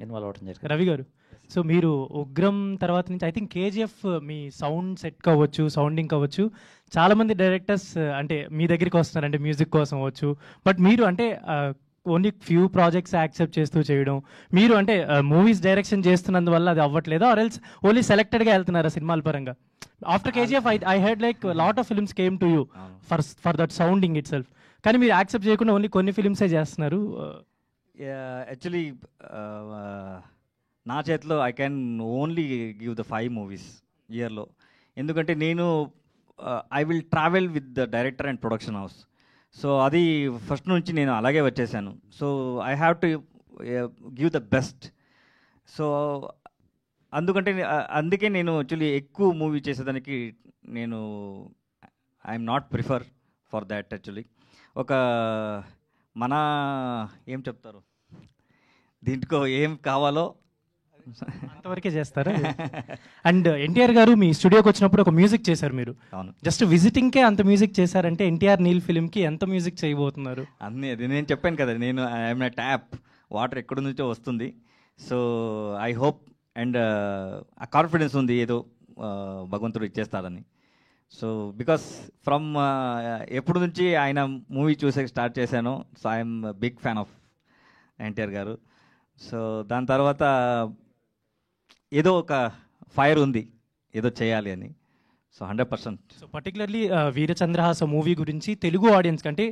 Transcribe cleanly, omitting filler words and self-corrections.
Involve అవడం జరిగింది. రవి గారు, సో మీరు ఉగ్రం తర్వాత నుంచి I think KGF me sound set కావచ్చు, సౌండింగ్ కావచ్చు, చాలామంది డైరెక్టర్స్ అంటే మీ దగ్గరికి వస్తున్నారు అంటే మ్యూజిక్ కోసం అవ్వచ్చు. బట్ మీరు అంటే ఓన్లీ ఫ్యూ ప్రాజెక్ట్స్ యాక్సెప్ట్ చేస్తూ చేయడం, మీరు అంటే మూవీస్ డైరెక్షన్ చేస్తున్నందువల్ల అది అవ్వట్లేదా, ఆర్ ఎల్స్ ఓన్లీ సెలెక్టెడ్గా వెళ్తున్నారా సినిమాల పరంగా? After KGF I head like lot of films came to you for that sounding it self, కానీ మీరు యాక్సెప్ట్ చేయకుండా ఓన్లీ కొన్ని ఫిల్మ్సే చేస్తున్నారు. యాక్చువల్లీ నా చేతిలో I can only give the 5 movies ఇయర్లో. ఎందుకంటే నేను I will travel with the director and production house. So అది ఫస్ట్ నుంచి నేను అలాగే వచ్చేసాను. So I have to give the best. So అందుకే నేను యాక్చువల్లీ ఎక్కువ మూవీ చేసేదానికి నేను I'm not prefer for that. Actually ఒక మన ఏం చెప్తారు, దీంట్లో ఏం కావాలో అంతవరకే చేస్తారా? అండ్ ఎన్టీఆర్ గారు మీ స్టూడియోకి వచ్చినప్పుడు ఒక మ్యూజిక్ చేశారు మీరు. అవును, జస్ట్ విజిటింగ్కే అంత మ్యూజిక్ చేశారంటే ఎన్టీఆర్ నీల్ ఫిల్మ్కి ఎంత మ్యూజిక్ చేయబోతున్నారు? అన్నీ అది నేను చెప్పాను కదా, నేను ఐఎమ్ ఏ ట్యాప్, వాటర్ ఎక్కడి నుంచో వస్తుంది. సో ఐ హోప్ అండ్ ఆ కాన్ఫిడెన్స్ ఉంది ఏదో భగవంతుడు ఇచ్చేస్తాడని. సో బికాస్ ఫ్రమ్ ఎప్పుడు నుంచి ఆయన మూవీ చూసే స్టార్ట్ చేశాను. So I'm big fan of NTR garu. So దాని తర్వాత ఏదో ఒక ఫైర్ ఉంది, ఏదో చేయాలి అని. So 100%. So particularly Veerachandrahasa movie గురించి తెలుగు ఆడియన్స్ కంటే